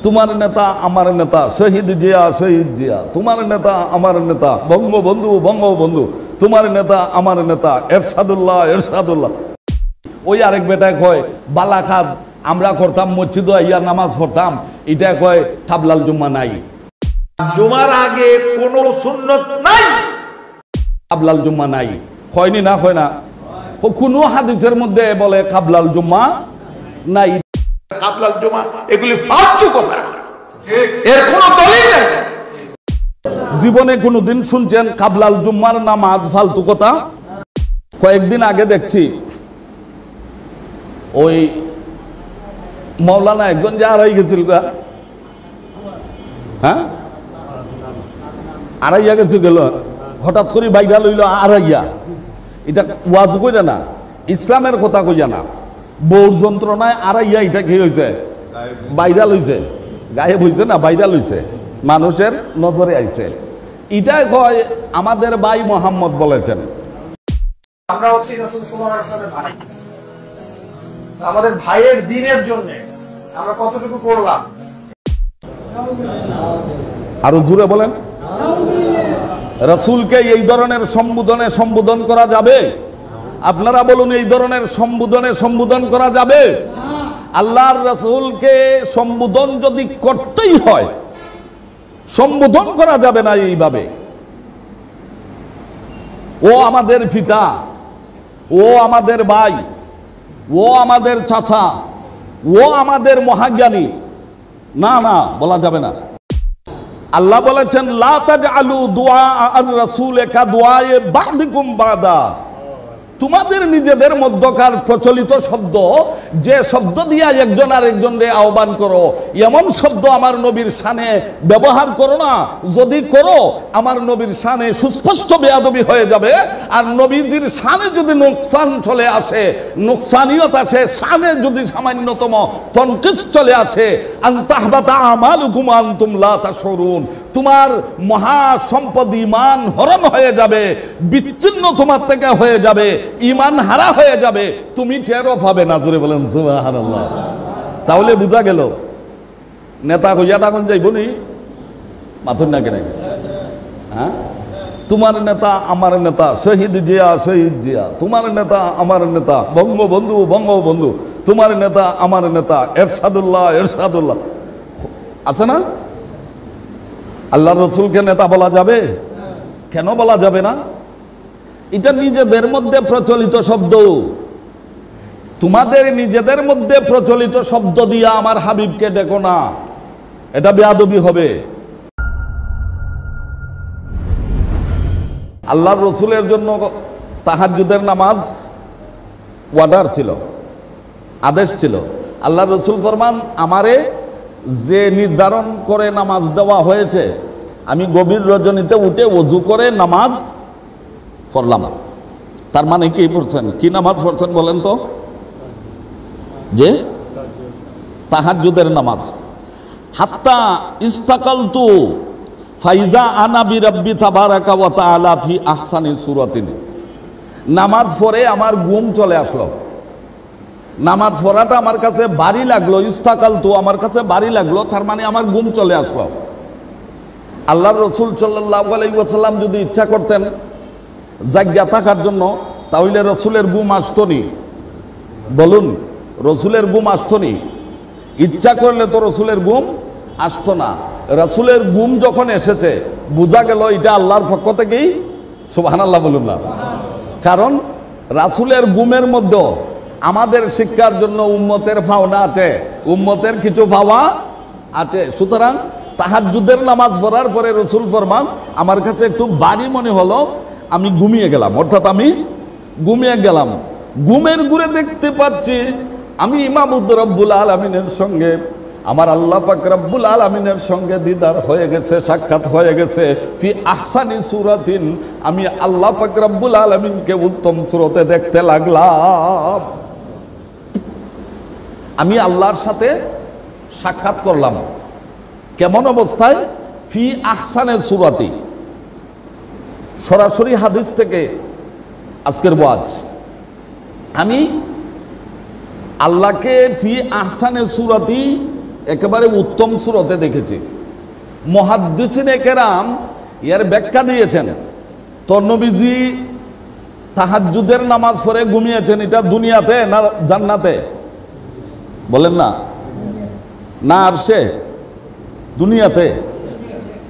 তোমার নেতা আমার নেতা, শহীদ জিয়া শহীদ জিয়া, তোমার নেতা আমার নেতা, বঙ্গবন্ধু বঙ্গবন্ধু, তোমার নেতা আমার নেতা, এরশাদুল্লাহ এরশাদুল্লাহ। ওই আরেক বেটায় কয় বালা কাজ আমরা করতাম, মসজিদে আইয়া নামাজ পড়তাম, এটা কয় কাবলাল জুম্মা নাই, জুমার আগে কোনো সুন্নত নাই, কাবলাল জুম্মা নাই। কয়নি না কয় না? কোন হাদিসের মধ্যে বলে কাবলাল জুম্মা নাই? কাবলাল জুমা এগুলি ফালতু কথা, এর কোনো দলিল নাই। জীবনে কোনোদিন শুনছেন কাবলাল জুম্মার নামাজ ফালতু কথা? কয়েকদিন আগে দেখছি ওই মৌলানা একজন যে আড়াই গেছিল, হ্যাঁ আড়াইয়া গেছে গেল, হঠাৎ করে বাইরা লইল আড়াইয়া। এটা ওয়াজ কইরা না, ইসলামের কথা কইয়া না, বউর যন্ত্রণায় আড়াইয়া। এটা কি হয়েছে? বাইরা লইছে, গায়েব হইছে না, বাইরা লইছে, মানুষের নজরে আইছে। এটাই কয় আমাদের ভাই মোহাম্মদ বলেছেন। আমরা হচ্ছি রাসূল সাল্লাল্লাহু আলাইহি ওয়াসাল্লামের ভাই, আমাদের ভাইয়ের দ্বীনের জন্য আমরা কতটুকু করলাম? আরো জোরে বলেন। রাসূলকে এই ধরনের সম্বোধনে সম্বোধন করা যাবে? আপনারা বলুন, এই ধরনের সম্বোধনে সম্বোধন করা যাবে? আল্লাহর রাসূলকে সম্বোধন যদি করতেই হয়, সম্বোধন করা যাবে না এইভাবে। ও আমাদের পিতা, ও আমাদের ভাই, ও আমাদের চাচা, ও আমাদের মহাজ্ঞানী, না না, বলা যাবে না। আল্লাহ বলেছেন লা তাজআলু দুআ আর রাসূল কাদুআয়ে বা'দিকুম বা'দা। তোমাদের নিজেদের মধ্যকার প্রচলিত শব্দ, যে শব্দ দিয়া একজন আর একজনকে আহ্বান করো, এমন শব্দ আমার নবীর শানে ব্যবহার করো না। যদি করো, আমার নবীর শানে সুস্পষ্ট বেয়াদবি হয়ে যাবে। আর নবীজির শানে যদি নোকসান চলে আসে, নোকসানিয়ত আসে, শানে যদি সামান্যতম তনকিস চলে আসে, আনতাহবাতা আমালুকুম আনতুম লা তাশউরুন, তোমার মহা সম্পদ ঈমান হরণ হয়ে যাবে, বিচ্ছিন্ন তোমার থেকে হয়ে যাবে, ঈমান হারা হয়ে যাবে, তুমি টেরও পাবে না। জোরে বলেন সুবহানাল্লাহ। তাহলে বোঝা গেল নেতা কইয়া তখন যাইব নি মাথুর না কেন? হ্যাঁ, তোমার নেতা আমার নেতা, শহীদ জিয়া শহীদ জিয়া, তোমার নেতা আমার নেতা, বঙ্গবন্ধু বঙ্গবন্ধু, তোমার নেতা আমার নেতা, এরশাদুল্লাহ এরশাদুল্লাহ। আছে না? আল্লাহর রাসূলকে নেতা বলা যাবে? কেন বলা যাবে না? এটা নিজেদের মধ্যে প্রচলিত শব্দ। তোমাদের নিজেদের মধ্যে প্রচলিত শব্দ দিয়া আমার হাবিবকে ডেকো না, এটা বেয়াদবি হবে। আল্লাহর রাসূলের জন্য তাহাজ্জুদের নামাজ ওয়ার্ডার ছিল, আদেশ ছিল। আল্লাহর রাসূল ফরমান, আমারে যে নির্ধারণ করে নামাজ দেওয়া হয়েছে, আমি গভীর রজনীতে উঠে ওযু করে নামাজ পড়লাম। তার মানে কি পড়ছেন? কি নামাজ পড়ছেন বলেন তো? যে তাহাজ্জুদের নামাজ। হাত্তা ইস্তাকালতু ফাইজা আনা বিরাব্বি তাবারাকা ওয়া তাআলা ফি আহসানি সূরাতিন। নামাজ পড়ে আমার ঘুম চলে আসলো। নামাজ পড়াটা আমার কাছে ভারী লাগলো, ইস্তাকালতু আমার কাছে ভারী লাগলো, তার মানে আমার ঘুম চলে আসলো। আল্লাহর রাসূল সাল্লাল্লাহু আলাইহি ওয়াসাল্লাম যদি ইচ্ছা করতেন জাগ্গা থাকার জন্য, তাহলে রাসূলের ঘুম আসতো নি? বলুন, রাসূলের ঘুম আসতো নি? ইচ্ছা করলে তো রাসূলের ঘুম আসতো না। রাসূলের ঘুম যখন এসেছে, বোঝা গেল এটা আল্লাহর পক্ষ থেকেই। সুবহানাল্লাহ বলুন না? কারণ রাসূলের ঘুমের মধ্যে আমাদের শিক্ষার জন্য উম্মতের পাওনা আছে, উম্মতের কিছু পাওয়া আছে। সুতরাং তাহাজ্জুদের নামাজ পড়ার পরে রাসূল ফরমান, আমার কাছে একটু ভারী মনে হলো, আমি ঘুমিয়ে গেলাম। অর্থাৎ আমি ঘুমিয়ে গেলাম। ঘুমের ঘুরে দেখতে পাচ্ছি আমি ইমামুদ রব্বুল আলামিনের সঙ্গে, আমার আল্লাহ পাক রব্বুল আলামিনের সঙ্গে দিদার হয়ে গেছে, সাক্ষাৎ হয়ে গেছে। ফি আহসানি সূরাতিন, আমি আল্লাহ পাক রব্বুল আলামিনকে উত্তম সূরতে দেখতে লাগলাম। আমি আল্লাহর সাথে সাক্ষাৎ করলাম। কেমন অবস্থায়? ফি আহসানে সূরাতি। সরাসরি হাদিস থেকে আজকের ওয়াজ। আমি আল্লাহকে ফি আহসানে সূরাতি একেবারে উত্তম সুরতে দেখেছি। মুহাদ্দিসিনে কেরাম এর ব্যাখ্যা দিয়েছেন। তো নবীজি তাহাজ্জুদের নামাজ পড়ে ঘুমিয়েছেন, এটা দুনিয়াতে না জান্নাতে? বলেন না, না আরশে? দুনিয়াতে।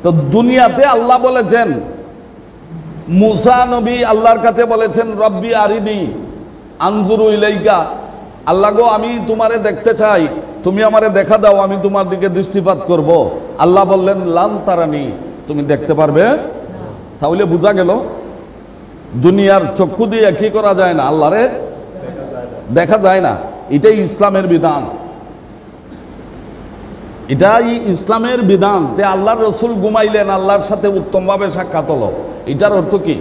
তো দুনিয়াতে আল্লাহ বলেছেন, মুসা নবী আল্লাহর কাছে বলেছেন, রব্বি আরিনি আনজুরু ইলাইকা, আল্লাহ গো আমি তোমারে দেখতে চাই, তুমি আমারে দেখা দাও, আমি তোমার দিকে দৃষ্টিপাত করব। আল্লাহ বললেন লান তারানি, তুমি দেখতে পারবে। তাহলে বোঝা গেল দুনিয়ার চক্ষু দিয়ে কি করা যায় না, আল্লাহরে দেখা যায় না। এটাই ইসলামের বিধান, এটাই ইসলামের বিধান। তে আল্লাহর রসুল ঘুমাইলেন, আল্লাহর সাথে উত্তমভাবে সাক্ষাৎ হলো। এটার অর্থ কি?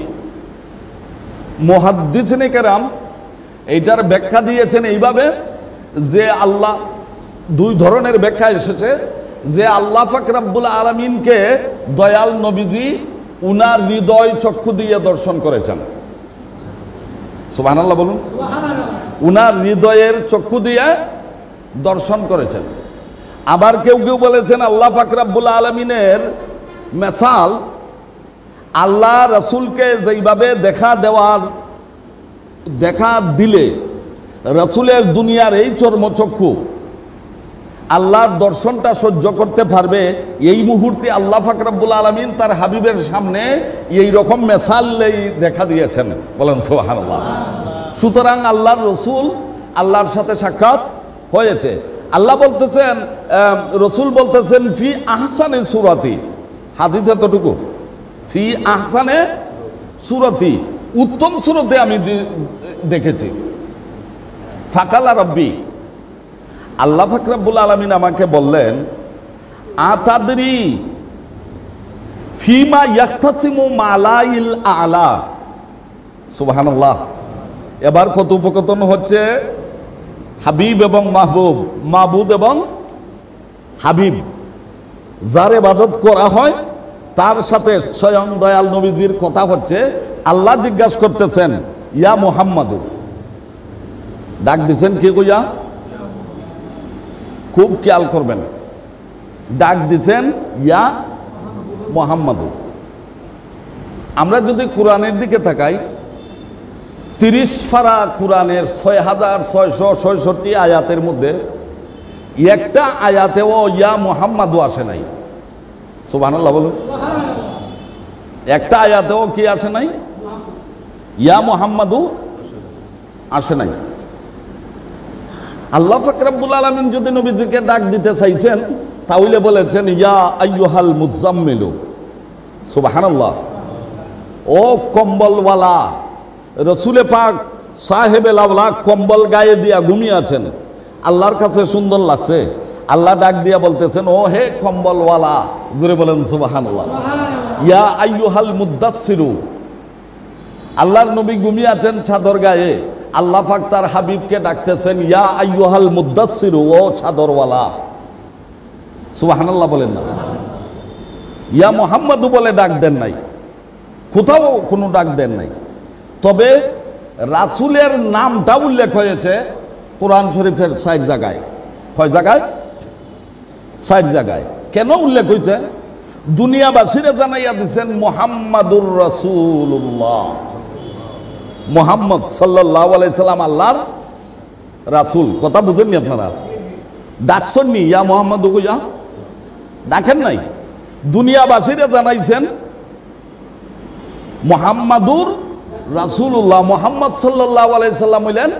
মুহাদ্দিসিনে কেরাম এইটার ব্যাখ্যা দিয়েছেন এইভাবে যে আল্লাহ, দুই ধরনের ব্যাখ্যা এসেছে, যে আল্লাহ পাক রব্বুল আলামিনকে দয়াল নবীজি উনার হৃদয় চক্ষু দিয়ে দর্শন করেছেন। সুবহানাল্লাহ বলুন। উনার হৃদয়ের চক্ষু দিয়ে দর্শন করেছেন। আবার কেউ কেউ বলেছেন আল্লাহ পাক রব্বুল আলামিনের মেসাল আল্লাহ রসুলকে যেইভাবে দেখা দিলে রসুলের দুনিয়ার এই চর্মচক্ষু আল্লাহর দর্শনটা সহ্য করতে পারবে, এই মুহূর্তে আল্লাহ পাক রব্বুল আলামিন তার হাবিবের সামনে এই রকম মেসালেই দেখা দিয়েছেন। বলেন সুবহানাল্লাহ। সুতরাং আল্লাহর রসুল আল্লাহর সাথে সাক্ষাৎ হয়েছে। আল্লাহ বলতেছেন, রসুল বলতেছেন ফি আহসানে সুরাতি, হাদিস এতটুকু, ফি আহসানে সুরাতি, উত্তম সুরতে আমি দেখেছি। ফাকালা রব্বি, আল্লাহ পাক রব্বুল আলামিন আমাকে বললেন, আতাদরি ফিমা ইয়াখতাসিমু মালাইল আলা। সুবহানাল্লাহ। এবার কথোপকথন হচ্ছে হাবিব এবং মাহবুব, মাহবুব এবং হাবিব, যার ইবাদত করা হয় তার সাথে স্বয়ং দয়াল নবীজির কথা হচ্ছে। আল্লাহ জিজ্ঞাসা করতেছেন ইয়া মুহাম্মাদু, ডাক দিছেন কি কইয়া? খুব খেয়াল করবেন, ডাক দিছেন ইয়া মুহাম্মাদু। আমরা যদি কোরআনের দিকে তাকাই, 30 পারা কোরআনের 6666 আয়াতের মধ্যে একটা আয়াতেও ইয়া মুহাম্মাদু আসে নাই। সুবহানাল্লাহ বলুন। একটা আয়াতেও কি আসে নাই? ইয়া মুহাম্মাদু আসে নাই। আল্লাহ পাক রব্বুল আলামিন যদি নবীজিকে ডাক দিতে চাইছেন তাহলে বলেছেন ইয়া আইয়ুহাল মুজাম্মিলু। সুবহানাল্লাহ। ও কম্বলওয়ালা, রসুলে পাক সাহেবে লাওলা কম্বল গায়ে দিয়া ঘুমিয়ে আছেন, আল্লাহর কাছে সুন্দর লাগছে। আল্লাহ ডাক দিয়া বলতেছেন ও হে কম্বলওয়ালা, জোরে বলেন সুবহানাল্লাহ। ইয়া আইয়ুহাল মুদাসসিরু, আল্লাহর নবী ঘুমিয়ে আছেন চাদর গায়ে, আল্লাহ পাক তার হাবিবকে ডাকতেছেন ইয়া আইয়ুহাল মুদাসসিরু, ও চাদরওয়ালা। সুবহানাল্লাহ বলেন না। ইয়া মুহাম্মাদু বলে ডাক দেন নাই, কোথাও কোনো ডাক দেন নাই। তবে রাসূলের নামটা উল্লেখ হয়েছে কোরআন শরীফের 6 জায়গায়। কয় জায়গায়? 6 জায়গায়। কেন উল্লেখ হয়েছে? দুনিয়াবাসীরা জানাইয়া দিচ্ছেন মুহাম্মাদুর রাসূলুল্লাহ, মুহাম্মদ সাল্লাল্লাহু আলাইহি সাল্লাম আল্লাহর রাসূল। কথা বুঝেননি আপনারা? ডাকছেন নি ইয়া মুহাম্মাদু কইয়া? ডাকেন নাই। দুনিয়াবাসীরা জানাইছেন মুহাম্মাদুর রাসূলুল্লাহ, মুহাম্মদ সাল্লাল্লাহু আলাইহি সাল্লাম হইলেন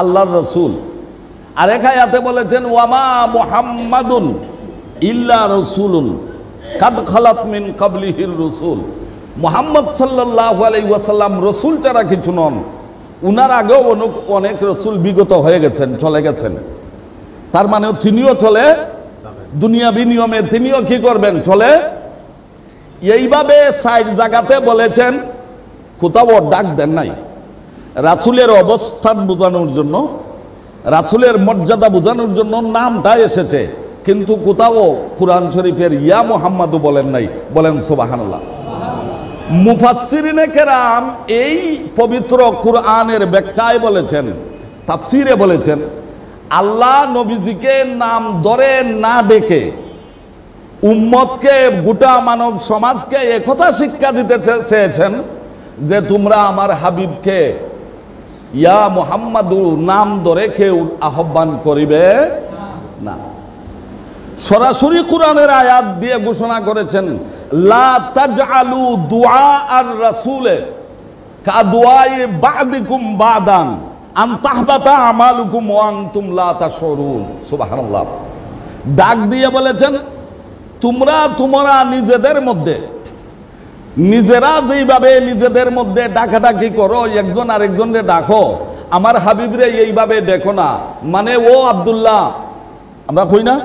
আল্লাহর রাসূল। আর এক আয়াতে বলেছেন ওয়ামা মুহাম্মাদুন ইল্লা রাসূলুন কাদ খালাত মিন ক্বাবলিহির রাসূল। মুহাম্মদ সাল্লাল্লাহু আলাইহি ওয়াসাল্লাম রাসূল ছাড়া কিছু নন, উনার আগেও অনেক রাসূল বিগত হয়ে গেছেন, চলে গেছেন। তার মানে তিনিও চলে, দুনিয়াবি নিয়মে তিনিও কি করবেন? চলে। এইভাবে 6 জায়গাতে বলেছেন, কোথাও ডাক দেন নাই। রাসূলের অবস্থান বোঝানোর জন্য, রাসূলের মর্যাদা বোঝানোর জন্য নামটা এসেছে, কিন্তু কোথাও কুরআন শরীফের ইয়া মুহাম্মাদু বলেন নাই। বলেন সুবহানাল্লাহ। মুফাসসিরিনে কেরাম এই পবিত্র কুরআনের ব্যাখ্যায় বলেছেন, তাফসিরে বলেছেন, আল্লাহ নবীজিকে নাম ধরে না ডেকে উম্মতকে, গোটা মানব সমাজকে একথা শিক্ষা দিতে চেয়েছেন যে তোমরা আমার হাবিবকে ইয়া মুহাম্মাদু নাম ধরে কেউ আহ্বান করিবে না। সরাসরি কোরআনের আয়াত দিয়ে ঘোষণা করেছেন, লা তাজআলু দুআ আর রাসূলে কাদুআই বা'দিকুম বা'দান আন তাহবাতা আমালুকুম ওয়া আনতুম লা তাশউরুন। সুবহানাল্লাহ। ডাক দিয়ে বলেছেন, তোমরা নিজেদের মধ্যে নিজেরা যেইভাবে নিজেদের মধ্যে ডাকাডাকি করো, একজন আরেকজনকে ডাকো, আমার হাবিবরে এইভাবে দেখো না। মানে ও আব্দুল্লাহ, আমরা কই না,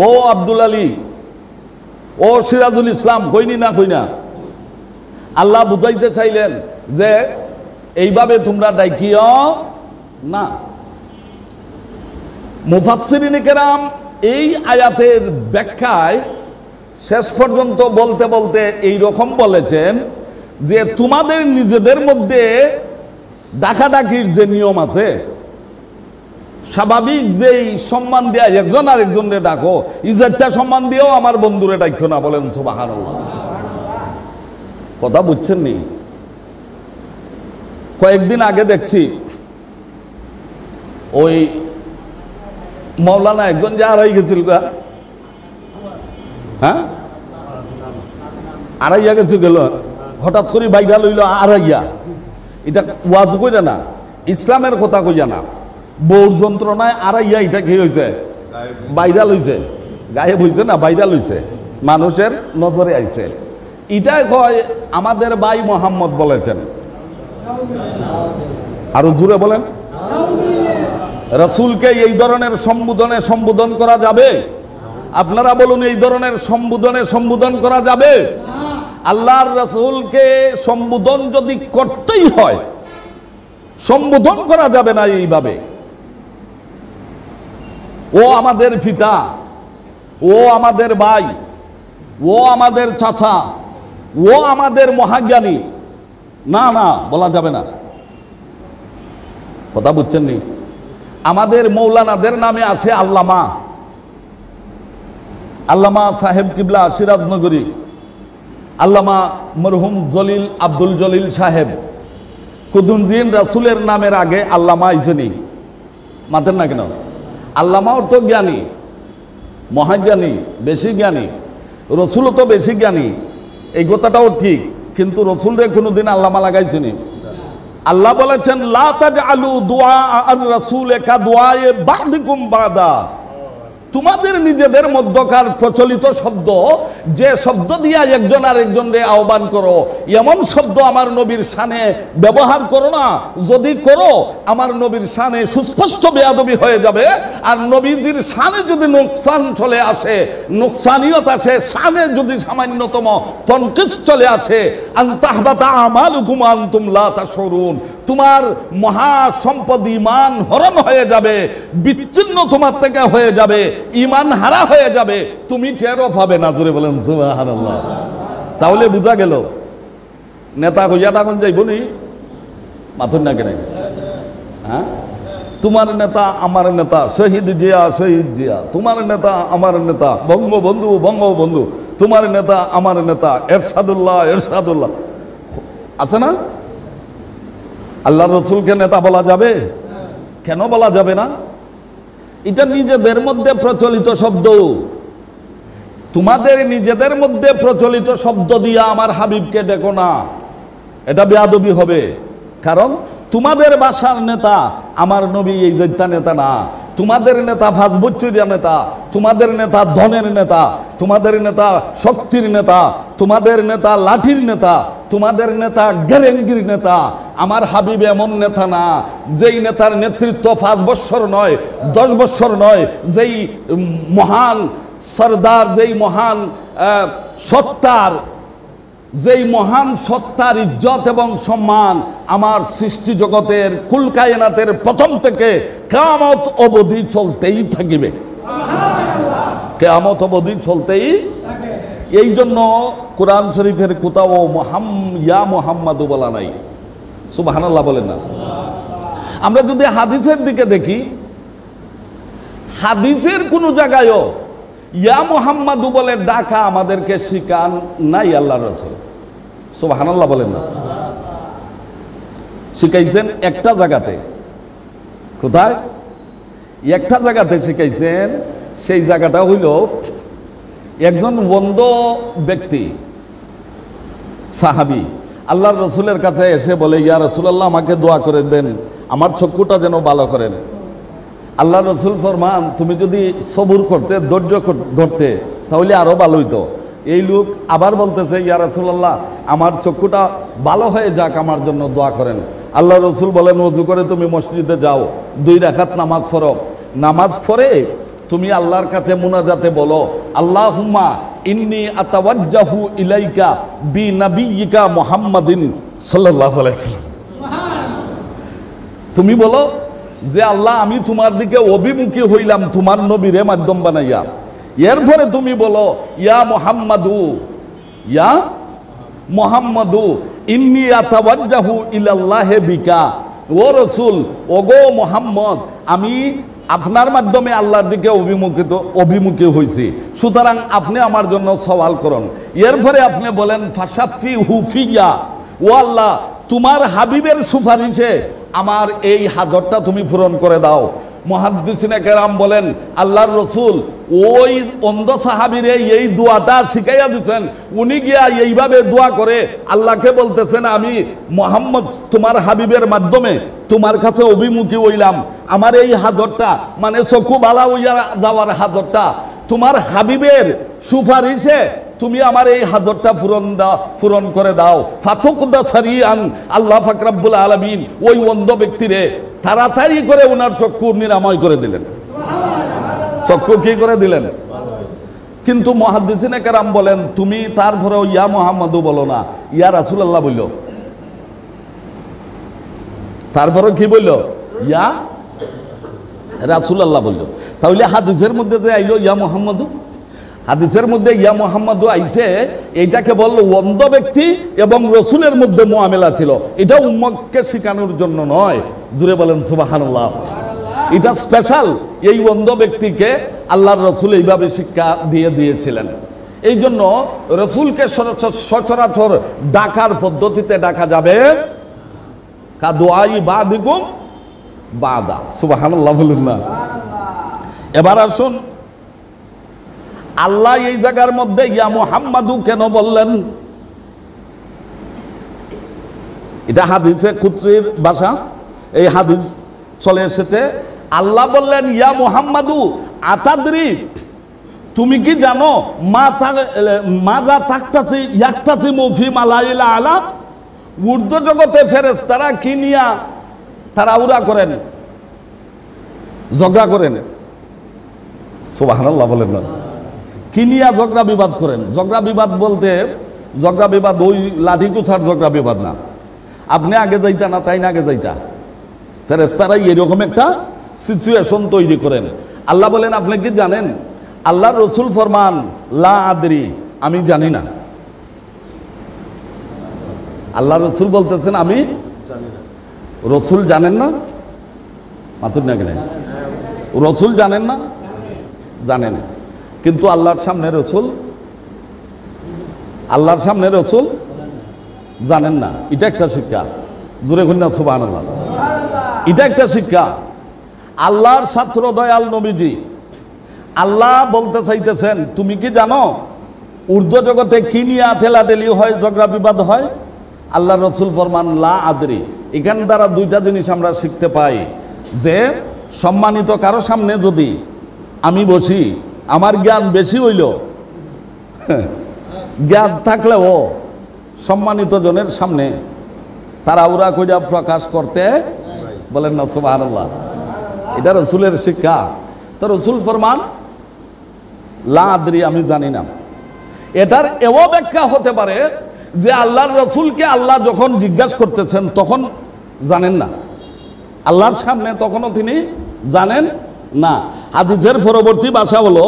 ও আব্দুল আলী, ও সিরাজুল ইসলাম, কইনি না কই না? আল্লাহ বুঝাইতে চাইলেন যে এইভাবে তোমরা ডাকিও না। মুফাসসিরিনে কেরাম এই আয়াতের ব্যাখ্যায় শেষ পর্যন্ত বলতে বলতে এই রকম বলেছেন যে তোমাদের নিজেদের মধ্যে ডাকাডাকির যে নিয়ম আছে, স্বাভাবিক যেই সম্মান দেয়া একজন আরেকজনকে ডাকো, ইজ্জতটা সম্মান দিয়েও আমার বন্ধুরে ডাকো না। বলেন সুবহানাল্লাহ। কথা বুঝছেন নি? কয়েকদিন আগে দেখছি ওই মৌলানা একজন যে আড়াই গেছিল, হ্যাঁ আড়াইয়া গেছে গেল, হঠাৎ করে বাইরা লইল আড়াইয়া। এটা ওয়াজ কইরা না, ইসলামের কথা কইয়া না, বউর যন্ত্রণায় আড়াইয়া। এটা কি হয়েছে? ভাইরাল হয়েছে, গায়েব হয়েছে না, ভাইরাল হয়েছে, মানুষের নজরে আইছে। এটাই কয় আমাদের ভাই মোহাম্মদ বলেছেন। আরো জোরে বলেন, রাসূলকে এই ধরনের সম্বোধন করা যাবে? আপনারা বলুন, এই ধরনের সম্বোধন করা যাবে? আল্লাহর রাসূলকে সম্বোধন যদি করতেই হয়, সম্বোধন করা যাবে না এইভাবে। ও আমাদের পিতা, ও আমাদের ভাই, ও আমাদের চাচা, ও আমাদের মহাজ্ঞানী, না না বলা যাবে না। কথা বুঝছেন নি? আমাদের মৌলানাদের নামে আছে আল্লামা, আল্লামা সাহেব কিবলা সিরাজনগরী, আল্লামা মরহুম জলিল আব্দুল জলিল সাহেব। কুতুবউদ্দিন রাসূলের নামের আগে আল্লামা আইছেনি, মাতেন না কেন? আল্লামা অর্থ জ্ঞানী, মহাজ্ঞানী, বেশি জ্ঞানী। রসুলও তো বেশি জ্ঞানী, এই কথাটাও ঠিক, কিন্তু রসুলরে কোনোদিন আল্লামা লাগাইছেনি। আল্লাহ বলেছেন, লা তাজআলু দুআ আর রাসূলে কাদুআই বা'দিকুম বা'দা। তোমাদের নিজেদের মধ্যকার প্রচলিত শব্দ, যে শব্দ দিয়া একজন আরেকজনকে আহ্বান করো, এমন শব্দ আমার নবীর শানে ব্যবহার করো না। যদি করো, আমার নবীর শানে সুস্পষ্ট বেয়াদবি হয়ে যাবে। আর নবীজির শানে যদি নোকসান চলে আসে, নোকসানিয়ত আসে, শানে যদি সামান্যতম তনকিস চলে আসে, আন তাহবাতা আমালুকুম আনতুম লা তাশউরুন, তোমার মহা সম্পদ ঈমান হরণ হয়ে যাবে, বিচ্ছিন্ন তোমার থেকে হয়ে যাবে, ঈমান হারা হয়ে যাবে, তুমি টেরও পাবে না। জোরে বলেন সুবহানাল্লাহ। তাহলে বোঝা গেল নেতা হইয়া তখন যাইব নি, মাথুর না কেন? হ্যাঁ, তোমার নেতা আমার নেতা, শহীদ জিয়া শহীদ জিয়া, তোমার নেতা আমার নেতা, বঙ্গবন্ধু বঙ্গবন্ধু, তোমার নেতা আমার নেতা, এরশাদুল্লাহ এরশাদুল্লাহ, আছে না? আল্লাহ রসুলকে নেতা বলা যাবে? কেন বলা যাবে না? এটা নিজেদের মধ্যে প্রচলিত শব্দ। তোমাদের নিজেদের মধ্যে প্রচলিত শব্দ দিয়া আমার হাবিবকে ডেকো না, এটা বেয়াদবি হবে। কারণ তোমাদের বাসার নেতা আমার নবী এই জৈতা নেতা না। তোমাদের নেতা ফাজবুচ্চুরিয়া নেতা, তোমাদের নেতা ধনের নেতা, তোমাদের নেতা শক্তির নেতা, তোমাদের নেতা লাঠির নেতা, তোমাদের নেতা গেরেঙ্গির নেতা। আমার হাবিব এমন নেতা না যেই নেতার নেতৃত্ব 5 বছর নয়, 10 বছর নয়, যেই মহান সরদার, যেই মহান সত্তার, যেই মহান সত্তার ইজ্জত এবং সম্মান আমার সৃষ্টি জগতের কুল কায়নাতের প্রথম থেকে কিয়ামত অবধি চলতেই থাকিবে, কিয়ামত অবধি চলতেই। এই জন্য কোরআন শরীফের কোথাও ইয়া মুহাম্মাদু বলা নাই। সুবহানাল্লাহ বলেন না? আমরা যদি হাদিসের দিকে দেখি, হাদিসের কোন জায়গায়ও ইয়া মুহাম্মাদু বলে ডাকা আমাদেরকে শিখান নাই আল্লাহর রাসূল। সুবহানাল্লাহ বলেন না? শিখাইছেন একটা জায়গাতে। কোথায়? একটা জায়গাতে শিখাইছেন। সেই জায়গাটা হইল একজন বন্ধ ব্যক্তি সাহাবী আল্লাহর রসুলের কাছে এসে বলে, ইয়া রাসূলুল্লাহ, আমাকে দোয়া করে দেন, আমার চক্ষুটা যেন ভালো করেন। আল্লাহ রসুল ফরমান, তুমি যদি সবুর করতে, ধৈর্য ধরতে, তাহলে আরো ভালো হইতো। এই লোক আবার বলতেছে, ইয়া রাসূলুল্লাহ, আমার চক্ষুটা ভালো হয়ে যাক, আমার জন্য দোয়া করেন। আল্লাহ রসুল বলেন, ওযু করে তুমি মসজিদে যাও, 2 রাকাত নামাজ পড়ো। নামাজ পড়ে তুমি আল্লাহর কাছে মুনাজাতে বলো, আল্লাহুম্মা ইন্নী আতাওয়াজ্জাহু ইলাইকা বিনাবিয়িকা মুহাম্মাদিন সাল্লাল্লাহু আলাইহি ওয়াসাল্লাম। তুমি বলো যে আল্লাহ, আমি তোমার দিকে অভিমুখী হইলাম তোমার নবীরে মাধ্যম বানাইয়া। এরপরে তুমি বলো, ইয়া মুহাম্মাদু, ইয়া মুহাম্মাদু ইন্নী আতাওয়াজ্জাহু ইলাল্লাহি বিকা। ও রাসূল, ওগো মুহাম্মদ, আমি আপনার মাধ্যমে আল্লাহর দিকে অভিমুখী হয়েছি, সুতরাং আপনি আমার জন্য সওয়াল করুন। এরপরে আপনি বলেন, ফাশাফিহু ফিয়া, ও আল্লাহ, তোমার হাবিবের সুপারিশে আমার এই হাজতটা তুমি পূরণ করে দাও। মুহাদ্দিসিনে কেরাম বলেন, আল্লাহর রসুল ওই অন্ধ সাহাবীরে এই দোয়াটা শিখাইয়া দিচ্ছেন। উনি গিয়া এইভাবে দোয়া করে আল্লাহকে বলতেছেন, আমি মুহাম্মদ তোমার হাবিবের মাধ্যমে তোমার কাছে অভিমুখী হইলাম, আমার এই হাজতটা, মানে চক্ষু বালা হইয়া যাওয়ার হাজতটা, তোমার হাবিবের সুপারিশে তুমি আমার এই হাজতটা পূরণ করে দাও। ফাতুকুদা সারিয়ান, আল্লাহ পাক রব্বুল আলামিন ওই অন্ধ ব্যক্তিরে তাড়াতাড়ি করে ওনার চক্ষু নিরাময় করে দিলেন। চক্ষু কি করে দিলেন? কিন্তু মুহাদ্দিসিনে কেরাম বলেন, তুমি তারপরেও ইয়া মুহাম্মাদু বলো না, ইয়া রাসূলুল্লাহ বলল। তারপরে কি বলল? ইয়া রাসূলুল্লাহ বলল। তাহলে হাদিসের মধ্যে যে আইলো ইয়া মুহাম্মাদু, হাদিসের মধ্যে ইয়া মুহাম্মাদু আইছে, এইটাকে বলল অন্ধ ব্যক্তি এবং রসুলের মধ্যে মুআমেলা ছিল। এটা উম্মতকে শেখানোর জন্য নয়। জুড়ে বলেন সুবহানাল্লাহ। এটা স্পেশাল, এই অন্ধ ব্যক্তিকে আল্লাহর রসুল এইভাবে শিক্ষা দিয়েছিলেন। এই জন্য রসুলকে সচরাচর ডাকার পদ্ধতিতে ডাকা যাবে কাদুআই বাদিকুম বাদা। সুবহানাল্লাহ বলুন না? এবার আসুন, আল্লাহ এই জায়গার মধ্যে ইয়া মুহাম্মাদু কেন বললেন? এটা হাদিসে কুদসির ভাষা, এই হাদিস চলে এসেছে। আল্লাহ বললেন, ইয়া মুহাম্মাদু আতাদরি, তুমি কি জানো মাজা তাকতাসি ইয়াকতাসিমু ফি মালাইল আলা, ঊর্ধ্ব জগতে ফেরেশতারা কি নিয়া তাড়াহুড়া করেন, ঝগড়া করেন। সুবহানাল্লাহ বলেন না? কি নিয়া ঝগড়া বিবাদ করেন? ঝগড়া বিবাদ বলতে, ঝগড়া বিবাদ ওই লাঠি কুছার ঝগড়া বিবাদ না। আপনি আগে যাইতা না, তাই না আগে যাইতা, ফেরেশতারাই এরকম একটা সিচুয়েশন তৈরি করেন। আল্লাহ বলেন, আপনি কি জানেন? আল্লাহর রসুল ফরমান, লা আদরি, আমি জানি না। আল্লাহ রসুল বলতেছেন, আমি জানি না। রসুল জানেন না? মাতুর না কেন? রসুল জানেন না? জানেন, কিন্তু আল্লাহর সামনে রসুল, আল্লাহর সামনে রসুল জানেন না। এটা একটা শিক্ষা। জোরে কন্যা সুবহানাল্লাহ। এটা একটা শিক্ষা। আল্লাহর ছাত্র দয়াল নবীজি, আল্লাহ বলতে চাইতেছেন, তুমি কি জানো ঊর্ধ্ব জগতে কি নিয়ে ঠেলাঠেলি হয়, ঝগড়া বিবাদ হয়? আল্লাহ রসুল ফরমান, লা আদরি। এখান দ্বারা দুইটা জিনিস আমরা শিখতে পাই, যে সম্মানিত কারো সামনে যদি আমি বসি, আমার জ্ঞান বেশি হইল, জ্ঞান থাকলেও সম্মানিত জনের সামনে তাড়াহুড়া কইরা প্রকাশ করতে বলেন না সুবহানাল্লাহ। এটা রসুলের শিক্ষা। তো রসুল ফরমান, লা আদরি, আমি জানি না। এটার এও ব্যাখ্যা হতে পারে যে আল্লাহর রসুলকে আল্লাহ যখন জিজ্ঞাসা করতেছেন তখন জানেন না, আল্লাহর সামনে তখনও তিনি জানেন না। হাদিসের পরবর্তী ভাষা হলো,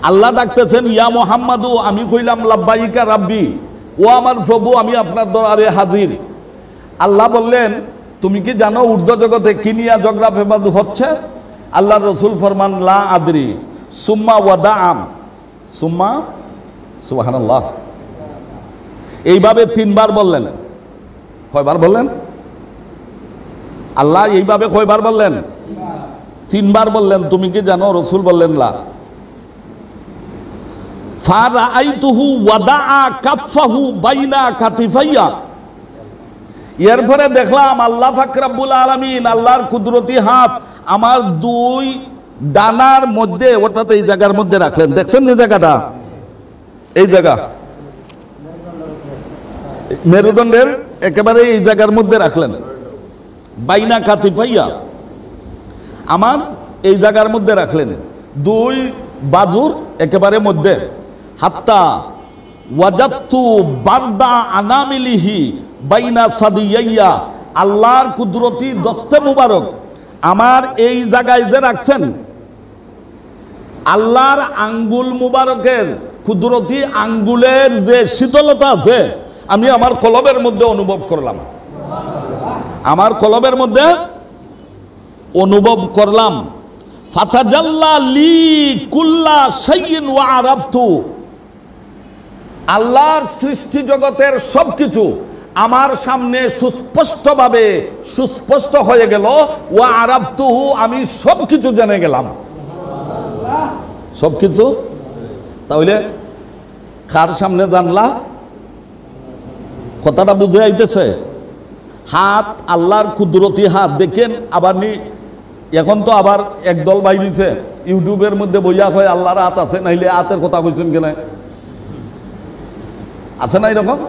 আল্লাহ ডাকতেছেন, ইয়া মুহাম্মাদু, আমি কইলাম লাব্বাইকা রাব্বি, ও আমার প্রভু, আমি আপনার দরবারে হাজির। আল্লাহ বললেন, তুমি কি জানো ঊর্ধ্ব জগতে কি নিয়ে ঝগড়া ফেবাদ হচ্ছে? আল্লাহর রসুল ফরমান লা আদরি সুম্মা ওয়াদাআম সুম্মা সুবহানাল্লাহ। এইভাবে 3 বার বললেন। কয়বার বললেন? আল্লাহ এইভাবে কয়বার বললেন? 3 বার বললেন। তুমি কি জানো? রসুল বললেন লা। ফারাআইতুহু ওয়াদাআ কাফাহু বাইনা কাতিফাইয়া। এরপরে দেখলাম আল্লাহ পাক রব্বুল আলামিন আল্লাহর কুদরতি হাত আমার 2 ডানার মধ্যে, অর্থাৎ এই জায়গার মধ্যে রাখলেন। দেখছেন এই জায়গাটা? এই জায়গা মেরুদণ্ডের একেবারে এই জায়গার মধ্যে রাখলেন। বাইনা কাতিফাইয়া, আমার এই জায়গার মধ্যে রাখলেন, 2 বাজুর একেবারে মধ্যে। হাত্তা ওয়াজাত্তু বারদা আনামিলিহি বাইনা সাদিয়াইয়া। আল্লাহর কুদরতি দস্তে মুবারক আমার এই জায়গায় যে রাখছেন, আল্লাহর আঙ্গুল মুবারকের কুদরতি আঙ্গুলের যে শীতলতা আছে আমি আমার কলবের মধ্যে অনুভব করলাম। আমার কলবের মধ্যে অনুভব করলাম। ফাতাজাল্লা লি কুল্লা শাইইন ওয়া আরাফতু। আল্লাহর সৃষ্টি জগতের সবকিছু আমার সামনে সুস্পষ্টভাবে সুস্পষ্ট হয়ে গেল। ওয়া আরাফতুহু, আমি সবকিছু জেনে গেলাম। সবকিছু। তাহলে কার সামনে জানলা? কথাটা বুঝে আইতেছে? হাত, আল্লাহর কুদরতি হাত দেখেন। আবার এখন তো আবার একদল বাইরিছে ইউটিউবের মধ্যে বইয়া হয় আল্লাহর হাত আছে, নাইলে হাতের কথা কইছেন কেন? আছে না এরকম?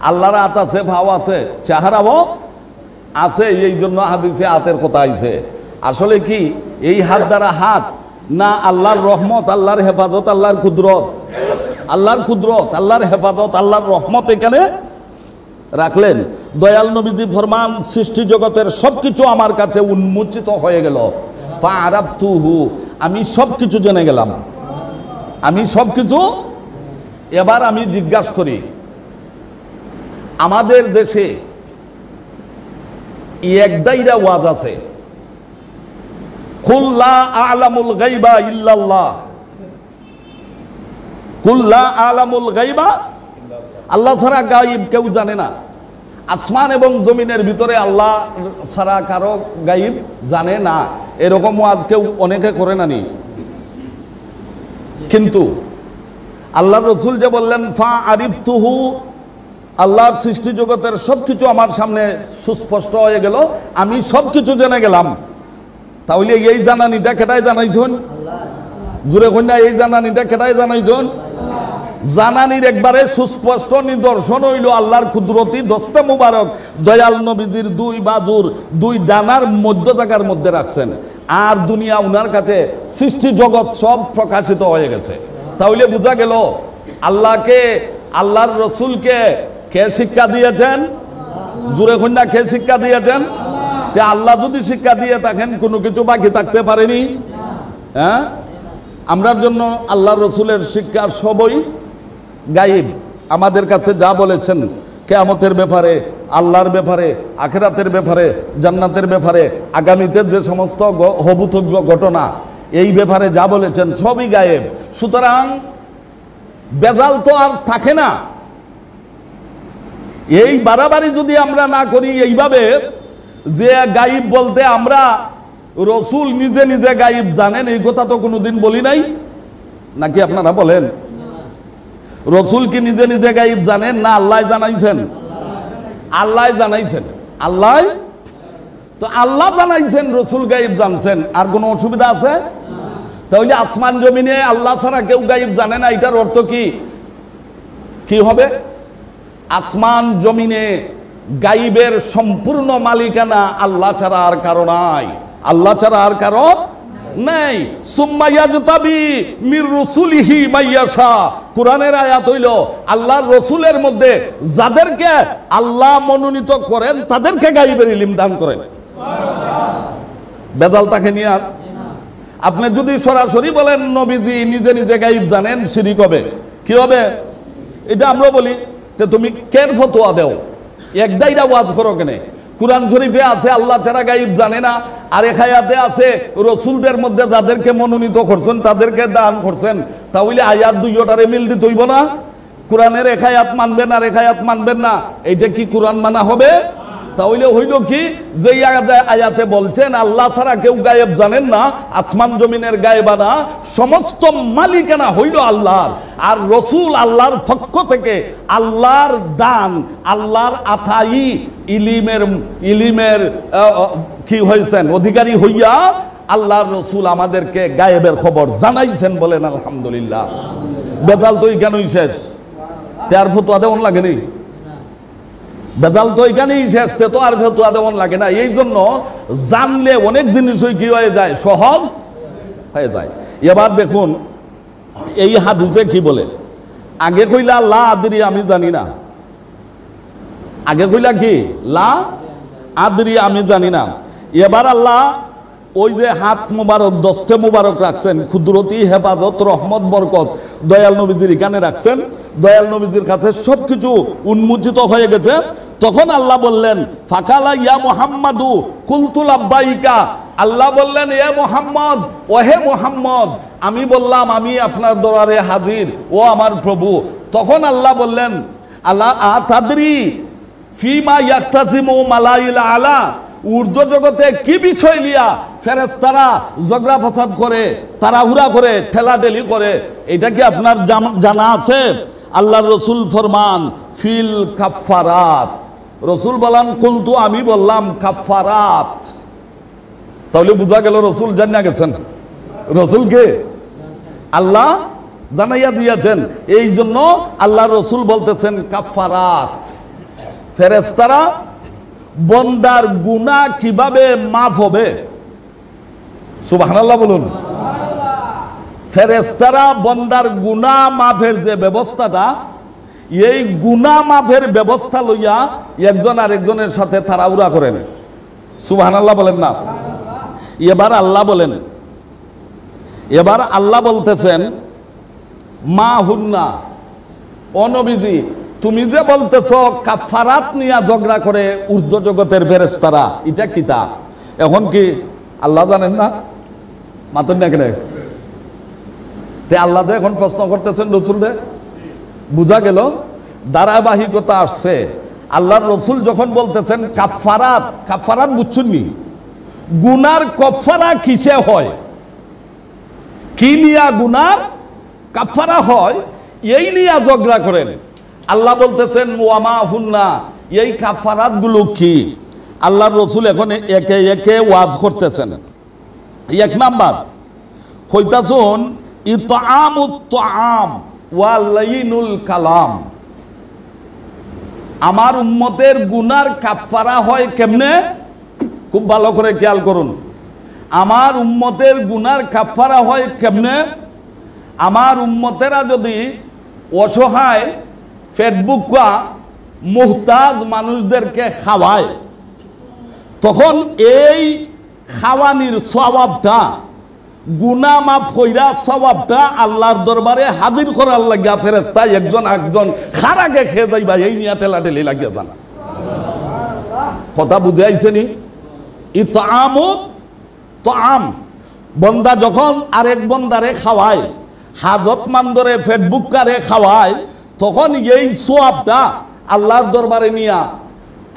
আল্লাহর হাত আছে, ভাও আছে, চেহারাও আছে, এই জন্য হাদিসে হাতের কথা আইছে। আসলে কি এই হাত দ্বারা হাত না আল্লাহর রহমত, আল্লাহর হেফাজত, আল্লাহর কুদরত, আল্লাহর কুদরত, আল্লাহর হেফাজত, আল্লাহর রহমত এখানে রাখলেন। দয়াল নবীজি ফরমান সৃষ্টি জগতের সবকিছু আমার কাছে উন্মোচিত হয়ে গেল। ফাআরাফতুহু, আমি সবকিছু জেনে গেলাম। আমি সবকিছু। এবার আমি জিজ্ঞাসা করি, আমাদের দেশে এক দাইরা ওয়াজ আছে, কুল লা আ'লামুল গায়বা ইল্লাল্লাহ, কুল লা আ'লামুল গায়বা, আল্লাহ ছাড়া গায়ব কেউ জানে না। আসমান এবং জমিনের ভিতরে আল্লাহ ছাড়া কারো গায়ব জানে না। এরকম ওয়াজ কেউ অনেকে করে নানি। কিন্তু আল্লাহ রসুল যে বললেন ফা আরিফতুহু, আল্লাহর সৃষ্টি জগতের সবকিছু আমার সামনে সুস্পষ্ট হয়ে গেল, আমি সবকিছু জেনে গেলাম। তাহলে এই জানানিটা কেটাই জানাইছেন? জুড়ে কন্যা এই জানানিটা কেটাই জানাইছেন? জানানির একবারে সুস্পষ্ট নিদর্শন হইল আল্লাহর কুদরতি দস্তে মুবারক দয়াল নবীজির 2 বাজুর 2 ডানার মধ্য জায়গার মধ্যে রাখছেন। আর দুনিয়া উনার কাছে সৃষ্টি জগৎ সব প্রকাশিত হয়ে গেছে। তাহলে বোঝা গেল আল্লাহকে, আল্লাহর রসুলকে কে শিক্ষা দিয়েছেন? জুড়ে কন্যা কে শিক্ষা দিয়েছেন? তে আল্লাহ যদি শিক্ষা দিয়ে থাকেন কোনো কিছু বাকি থাকতে পারেনি। হ্যাঁ, আমরার জন্য আল্লাহর রসুলের শিক্ষা সবই গায়েব। আমাদের কাছে যা বলেছেন কিয়ামতের ব্যাপারে, আল্লাহর ব্যাপারে, আখিরাতের ব্যাপারে, জান্নাতের ব্যাপারে, আগামীতে যে সমস্ত হবুতব্য ঘটনা এই ব্যাপারে যা বলেছেন সবই গায়েব। সুতরাং বেজাল তো আর থাকে না। এই বাড়াবাড়ি যদি আমরা না করি এইভাবে যে গায়েব বলতে আমরা রসুল নিজে নিজে গায়েব জানেন, এই কথা তো কোনোদিন বলি নাই। নাকি আপনারা বলেন? রসুল কি নিজে নিজে গায়েব জানেন না আল্লাহ জানাইছেন? আল্লাহ জানাইছেন। আল্লাহ তো আল্লাহ জানাইছেন, রসুল গায়েব জানছেন। আর কোনো অসুবিধা আছে? তাহলে আসমান জমিনে আল্লাহ ছাড়া কেউ গায়েব জানে না, এটার অর্থ কি? কি হবে? আসমান জমিনে গায়েবের সম্পূর্ণ মালিকানা আল্লাহ ছাড়া আর কারো নাই। আল্লাহ ছাড়া আর কারো নাই। সুম্মা ইয়াজতাবি মির রুসুলিহি মাইয়াশা। কুরআনের আয়াত হইল আল্লাহর রসুলের মধ্যে যাদেরকে আল্লাহ মনোনীত করেন তাদেরকে গায়েবের ইলম দান করেন। বেজাল তাকে নিয়ে আর আপনি যদি সরাসরি বলেন নবীজি নিজে নিজে গায়েব জানেন, শিরিক হবে। কি হবে? এটা আমরা বলি যে তুমি কেন ফতোয়া দেও, এক দাইরা ওয়াজ করো কেন? কুরআন শরীফে আছে আল্লাহ ছাড়া গায়েব জানে না, আর এক আয়াতে আছে রসুলদের মধ্যে যাদেরকে মনোনীত করছেন তাদেরকে দান করছেন। তাহলে আয়াত দুইটারে মিল দিতে হইব না? কোরআনের এক আয়াত মানবেন আর এক আয়াত মানবেন না, এইটা কি কোরআন মানা হবে? তাহলে হইল কি, যে আয়াতে বলছেন আল্লাহ ছাড়া কেউ গায়েব জানেন না, আসমান জমিনের গায়েবানা সমস্ত মালিকানা হইল আল্লাহর, আর রসুল আল্লাহর পক্ষ থেকে আল্লাহর দান, আল্লাহর আথাই ইলিমের কি হয়েছেন অধিকারী হইয়া আল্লাহর রসুল আমাদেরকে গায়েবের খবর জানাইছেন। বলেন আলহামদুলিল্লাহ। বেদাল তো এখানেই শেষ, তার ফতোয়া দেওয়ান লাগেনি। বেদাল তো এখানেই শেষ, তো আর ফতোয়া দেওয়ান লাগে না। এই জন্য জানলে অনেক জিনিসই কি হয়ে যায়, সহজ হয়ে যায়। এবার দেখুন এই হাদিসে কি বলে, আগে কইলা লা আদরি আমি জানি না, আগে কইলা কি লা আদরি আমি জানি না। এবার আল্লাহ ওই যে হাত মুবারক, দস্তে মুবারক রাখছেন, কুদরতি হেফাজত রহমত বরকত দয়াল নবীজির এখানে রাখছেন, দয়াল নবীজির কাছে সবকিছু উন্মোচিত হয়ে গেছে। তখন আল্লাহ বললেন ফাকালা ইয়া মুহাম্মাদু কুলতু লাব্বাইকা, আল্লাহ বললেন এ মুহাম্মদ, ওহে মুহাম্মদ, আমি বললাম আমি আপনার দরবারে হাজির ও আমার প্রভু। তখন আল্লাহ বললেন আল্লাহ আতাদরি ফিমা ইয়াক্তাসিমু মালাইল আলা, ঊর্ধ্ব জগতে কি বিষয় নিয়া ফেরেশতারা ঝগড়া ফাসাদ করে, তাড়াহুড়া করে, ঠেলাঠেলি করে, এটা কি আপনার জানা আছে? আল্লাহর রসুল ফরমান ফিল কাফারাত, রসুল বলেন কুলতু আমি বললাম কাফারাত। তাহলে বোঝা গেল রসুল জানিয়া গেছেন, রসুলকে আল্লাহ জানাইয়া দিয়েছেন। এই জন্য আল্লাহর রসুল বলতেছেন কাফারাত। ফেরেশতারা বন্দার গুনাহ কিভাবে মাফ হবে, সুবহানাল্লাহ বলুন। ফেরেশতারা বন্দার গুনাহ মাফের যে ব্যবস্থাটা, এই গুনাহ মাফের ব্যবস্থা লইয়া একজন আরেকজনের সাথে তাড়াহুড়া করেন, সুবহানাল্লাহ বলেন না। এবার আল্লাহ বলেন, এবার আল্লাহ বলতেছেন মা হুন্না, ও নবীজি তুমি যে বলতেছ কাফারাত নিয়ে ঝগড়া করে ঊর্ধ্ব জগতের ফেরেশতারা, এটা কিতা? এখন কি আল্লাহ জানেন না? মাতুন না কেন? তে আল্লাহ যে এখন প্রশ্ন করতেছেন রসুলরে, বুঝা গেল ধারাবাহিকতা আসছে। আল্লাহর রসুল যখন বলতেছেন কাফারাত, কাফারাত বুঝছেন নি? গুনার কফারা কিসে হয়, কি নিয়া গুনার কাফারা হয়, এই নিয়ে ঝগড়া করেন। আল্লাহ বলতেছেন ওয়ামা হুন্না, এই কাফারাত গুলো কি? আল্লাহর রসুল এখন একে একে ওয়াজ করতেছেন। এক নাম্বার হইতাছুন ইতআমুত তাআম ওয়া লাইনুল কালাম, আমার উম্মতের গুনার কাফারা হয় কেমনে? খুব ভালো করে খেয়াল করুন, আমার উম্মতের গুনার কাফারা হয় কেমনে? আমার উম্মতেরা যদি অসহায় ফেসবুকা মুহতাজ মানুষদেরকে খাওয়ায়, তখন এই খাওয়ানির সওয়াবটা, গুনাহ মাফ কইরা সওয়াবটা আল্লাহর দরবারে হাজির করার লাগিয়া ফেরেশতা একজন একজন খারাকে খেয়ে যাইবা, এই নিয়া ঠেলাঠেলি লাগিয়া জানা। কথা বুঝে আইছে নি? ইতআমুত তাআম, বন্দা যখন আরেক বন্দারে খাওয়ায়, হাজতমান্দরে ফেসবুকারে খাওয়ায়, তখন এই সওয়াবটা আল্লাহর দরবারে নিয়া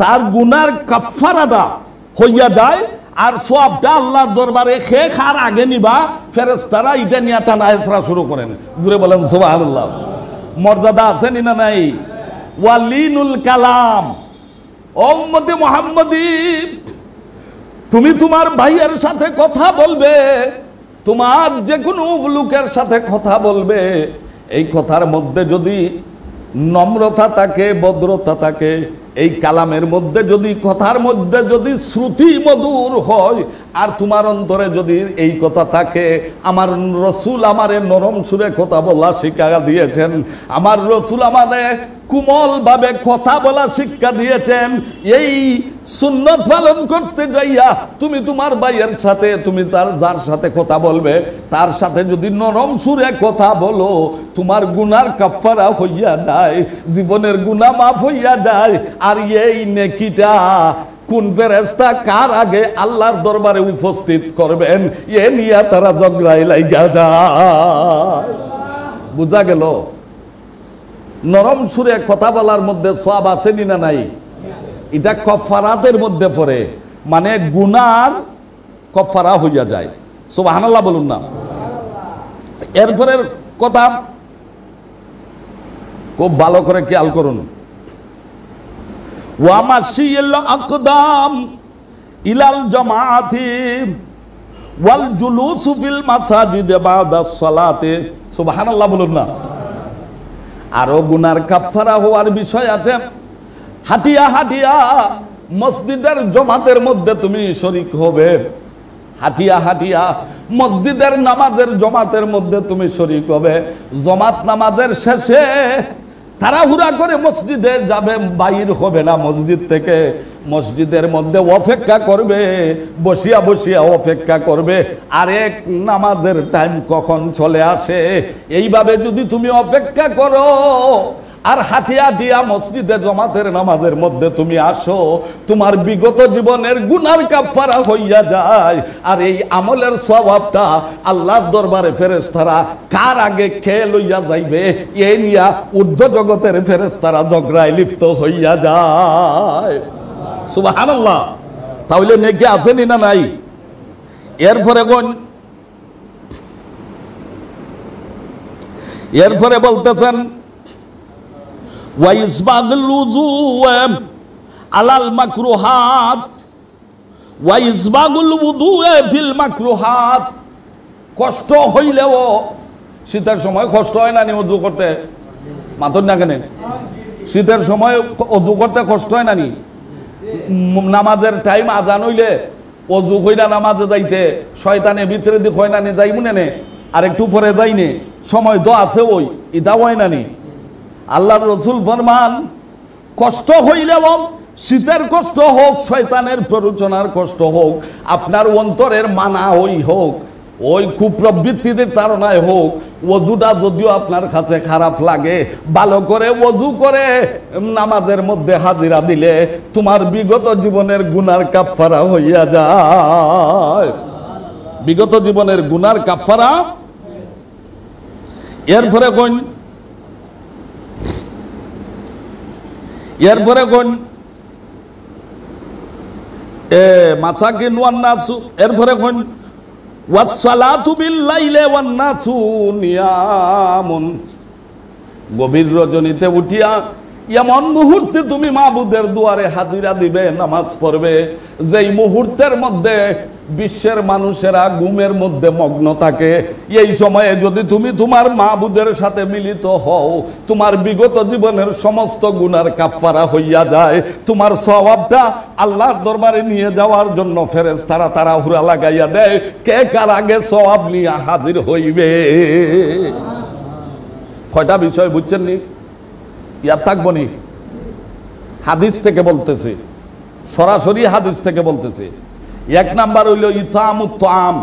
তার গুনার কাফারাটা হইয়া যায়, আর সওয়াবটা আল্লাহর দরবারে খেয়ে খার আগে নিবা ফেরেশতারা এটা নিয়ে টানা হেঁচড়া শুরু করেন। জুড়ে বলেন সুবহানাল্লাহ। মর্যাদা আছে না নাই? ওয়ালিনুল কালাম, ও উম্মতে মুহাম্মদী, তুমি তোমার ভাইয়ের সাথে কথা বলবে, তোমার যে কোনো লোকের সাথে কথা বলবে, এই কথার মধ্যে যদি নম্রতা থাকে, ভদ্রতা থাকে, এই কালামের মধ্যে যদি, কথার মধ্যে যদি শ্রুতি মধুর হয়, আর তোমার অন্তরে যদি এই কথা থাকে, আমার রসুল আমারে নরম সুরে কথা বলা শিক্ষা দিয়েছেন, আমার রসুল আমারে কোমল ভাবে কথা বলা শিক্ষা দিয়েছেন, এই সুন্নত পালন করতে যাইয়া তুমি তোমার ভাইয়ের সাথে, তুমি তার যার সাথে কথা বলবে তার সাথে যদি নরম সুরে কথা বলো, তোমার গুনার কাফারা হইয়া যায়, জীবনের গুনাহ মাফ হইয়া যায়, আর এই নেকিটা কোন ফেরেশতা কার আগে আল্লাহর দরবারে উপস্থিত করবেন এ নিয়ে তারা ঝগড়ায় লাগা যায়। বুঝা গেল? নরম সুরে কথা বলার মধ্যে সওয়াব আছে না নাই? এটা কফারাতের মধ্যে পড়ে, মানে গুনার কফারা হইয়া যায়। সুবহানাল্লাহ বলুন না। এরপরের কথা খুব ভালো করে খেয়াল করুন। ওয়া মাশিল আকদাম ইলাল জামাআতি ওয়াল জুলুস ফিল মাসাজিদ বাদা সালাতে। সুবহানাল্লাহ বলুন না। আরো গুনার কাফারা হওয়ার বিষয় আছে। হাঁটিয়া হাঁটিয়া মসজিদের জমাতের মধ্যে তুমি শরীক হবে, হাঁটিয়া হাঁটিয়া মসজিদের নামাজের জমাতের মধ্যে তুমি শরীক হবে। জমাত নামাজের শেষে তাড়াহুড়া করে মসজিদে যাবে, বাইর হবে না মসজিদ থেকে, মসজিদের মধ্যে অপেক্ষা করবে, বসিয়া বসিয়া অপেক্ষা করবে আরেক নামাজের টাইম কখন চলে আসে। এইভাবে যদি তুমি অপেক্ষা করো আর হাঁটিয়া দিয়া মসজিদে জমাতের নামাজের মধ্যে তুমি আসো, তোমার বিগত জীবনের গুনার কাফারা হইয়া যায়। আর এই আমলের সওয়াবটা আল্লাহর দরবারে ফেরেশতারা কার আগে খেয়ে লইয়া যাইবে এ নিয়া ঊর্ধ্ব জগতের ফেরেশতারা ঝগড়ায় লিপ্ত হইয়া যায়। সুবহানাল্লাহ। তাহলে নেকি আছেনি না নাই? এরপরে বলতেছেন ওয়াইসবাগুল উযু আলাল মাকরুহাত ওয়াইসবাগুল উযু ফিল মাকরুহাত। কষ্ট হইলেও, শীতের সময় কষ্ট হয় না নি ওযু করতে? মাতন না কেন? শীতের সময় ওযু করতে কষ্ট হয় না নি? নামাজের টাইম আজান হইলে ওযু কইরা নামাজে যাইতে শয়তানে ভিতরে দিক হয় না নি? যাই মনে নে আর একটু পরে যাইনে, সময় তো আছে, ওই ইটা হয় না নি? আল্লাহর রাসূল ফরমান কষ্ট হইলেও, শীতের কষ্ট হোক, শয়তানের প্ররোচনার কষ্ট হোক, আপনার অন্তরের মানা ওই হোক, ওই কুপ্রবৃত্তিদের তাড়নায় হোক, ওযুটা যদিও আপনার কাছে খারাপ লাগে, ভালো করে ওযু করে নামাজের মধ্যে হাজিরা দিলে তোমার বিগত জীবনের গুনার কাফারা হইয়া যায়। বিগত জীবনের গুনার কাফারা। এরপরে কোন মাসাকিন ওয়ান নাসু। এরপরে কোন ওয়াসসালাতু বিল লাইলি ওয়ান নাসু নিয়ামুন। গভীর রজনীতে উঠিয়া এমন মুহূর্তে তুমি মাবুদের দুয়ারে হাজিরা দিবে, নামাজ পড়বে, যেই মুহূর্তের মধ্যে বিশ্বের মানুষেরা ঘুমের মধ্যে মগ্ন থাকে। এই সময়ে যদি তুমি তোমার মাবুদের সাথে মিলিত হও, তোমার বিগত জীবনের সমস্ত গুনার কাফারা হইয়া যায়। তোমার সওয়াবটা আল্লাহর দরবারে নিয়ে যাওয়ার জন্য ফেরেশতারা তাড়াহুড়া লাগাইয়া দেয়, কে কার আগে সওয়াব নিয়ে হাজির হইবে। কয়টা বিষয় বুঝছেন নি? ইয়াদ থাকবো নি? হাদিস থেকে বলতেছি, সরাসরি হাদিস থেকে বলতেছি। এক নাম্বার হইল ইতামুত তাম,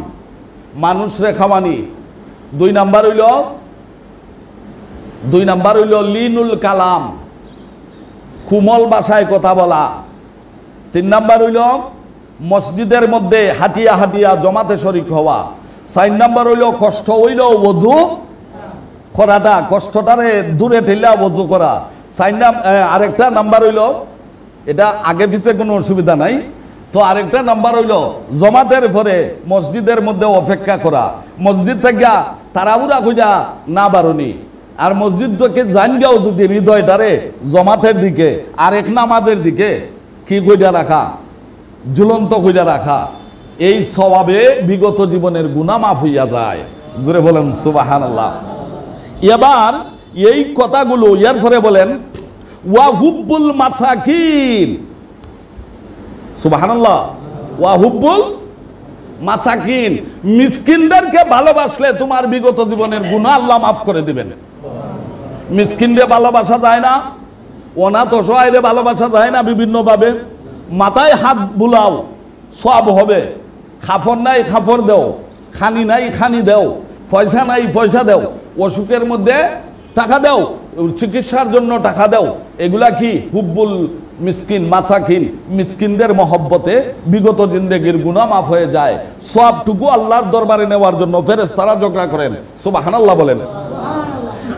মানুষরে খাওয়ানি। দুই নাম্বার হইল লিনুল কালাম, কুমল ভাষায় কথা বলা। তিন নাম্বার হইল মসজিদের মধ্যে হাঁটিয়া হাঁটিয়া জমাতে শরীক হওয়া। চার নাম্বার হইল কষ্ট হইল ওযু করাটা, কষ্টটারে দূরে ঠেলা ওযু করা। আরেকটা নাম্বার হইল, এটা আগে পিছে কোনো অসুবিধা নাই তো, আরেকটা নাম্বার হইল জমাতের পরে মসজিদের মধ্যে অপেক্ষা করা, মসজিদ থেকে তাড়াহুড়া খুঁজা না বারণি। আর মসজিদ থেকে জান গাও যদি হৃদয়টারে জমাতের দিকে আর এক নামাজের দিকে কি খুঁজা রাখা, ঝুলন্ত খুঁজা রাখা, এই সওয়াবে বিগত জীবনের গুনাহ মাফ হইয়া যায়। জোরে বলেন সুবহানাল্লাহ। এবার এই কথাগুলো এরপরে বলেন ওয়া হুব্বুল মাসাকিন। সুবহানাল্লাহ। ওয়া হুব্বুল মাসাকিন, মিসকিনদেরকে ভালোবাসলে তোমার বিগত জীবনের গুনাহ আল্লাহ মাফ করে দিবেন। মিসকিনরে ভালোবাসা যায় না, অনাথ অসহায়রে ভালোবাসা যায় না বিভিন্নভাবে। মাথায় হাত বুলাও, সব হবে। খাফর নাই খাফর দেও, খানি নাই খানি দেও, পয়সা নাই পয়সা দেও, অসুখের মধ্যে টাকা দেও, চিকিৎসার জন্য টাকা দেও। এগুলা কি হুব্বুল মিসকিন মাসাকিন মিসকিনদের মহব্বতে বিগত জিন্দেগির গুনাহ মাফ হয়ে যায়। সবটুকু আল্লাহর দরবারে নেওয়ার জন্য ফেরেশতারা ঝগড়া করেন। সুবহানাল্লাহ বলেন।